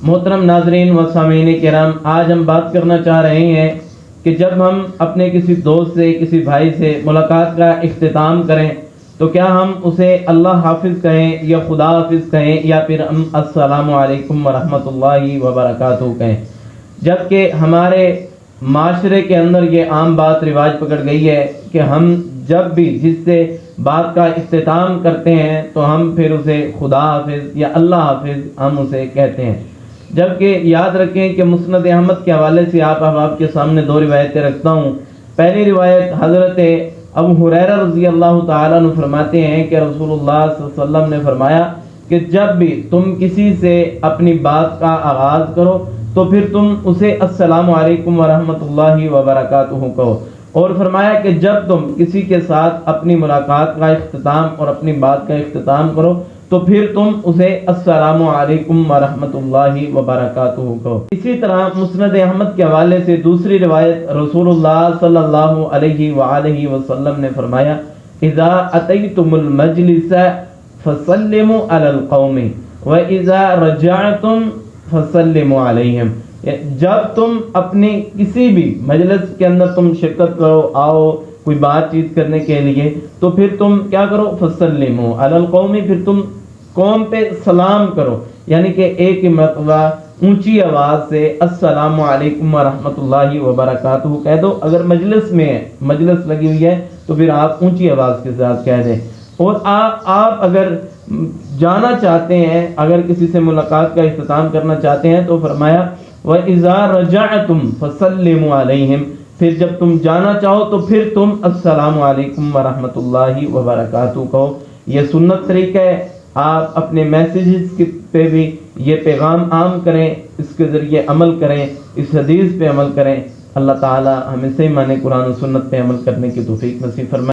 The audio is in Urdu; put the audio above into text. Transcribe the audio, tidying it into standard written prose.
محترم ناظرین و سامعین کرام، آج ہم بات کرنا چاہ رہے ہیں کہ جب ہم اپنے کسی دوست سے، کسی بھائی سے ملاقات کا اختتام کریں تو کیا ہم اسے اللہ حافظ کہیں یا خدا حافظ کہیں یا پھر ہم السلام علیکم ورحمۃ اللہ وبرکاتہ کہیں، جبکہ ہمارے معاشرے کے اندر یہ عام بات رواج پکڑ گئی ہے کہ ہم جب بھی جس سے بات کا اختتام کرتے ہیں تو ہم پھر اسے خدا حافظ یا اللہ حافظ ہم اسے کہتے ہیں، جبکہ یاد رکھیں کہ مسند احمد کے حوالے سے آپ احباب کے سامنے دو روایتیں رکھتا ہوں۔ پہلی روایت حضرت ابو ہریرہ رضی اللہ تعالیٰ عنہ فرماتے ہیں کہ رسول اللہ صلی اللہ علیہ وسلم نے فرمایا کہ جب بھی تم کسی سے اپنی بات کا آغاز کرو تو پھر تم اسے السلام علیکم ورحمۃ اللہ وبرکاتہ کہو، اور فرمایا کہ جب تم کسی کے ساتھ اپنی ملاقات کا اختتام اور اپنی بات کا اختتام کرو تو پھر تم اسے السلام علیکم ورحمۃ اللہ وبرکاتہ کہو۔ اسی طرح مسند احمد کے حوالے سے دوسری روایت رسول اللہ صلی اللہ علیہ وآلہ وسلم نے فرمایا اذا اتیتم المجلس فسلموا علی القوم واذا رجعتم فسلموا علیہم، جب تم اپنی کسی بھی مجلس کے اندر تم شرکت کرو، آؤ کوئی بات چیت کرنے کے لیے، تو پھر تم کیا کرو، فسلموا علی القوم، پھر تم قوم پہ سلام کرو، یعنی کہ ایک مرتبہ اونچی آواز سے السلام علیکم ورحمۃ اللہ وبرکاتہ کہہ دو۔ اگر مجلس میں ہے، مجلس لگی ہوئی ہے تو پھر آپ اونچی آواز کے ساتھ کہہ دیں، اور آپ اگر جانا چاہتے ہیں، اگر کسی سے ملاقات کا اختتام کرنا چاہتے ہیں تو فرمایا وَإِذَا رَجَعْتُمْ فَسَلِّمُوا عَلَيْهِمْ، پھر جب تم جانا چاہو تو پھر تم السلام علیکم ورحمۃ اللہ وبرکاتہ کہو۔ یہ سنت طریقہ ہے، آپ اپنے میسیجز پہ بھی یہ پیغام عام کریں، اس کے ذریعے عمل کریں، اس حدیث پہ عمل کریں۔ اللہ تعالی ہمیں صحیح معنی قرآن و سنت پہ عمل کرنے کی توفیق نصیب فرمائے۔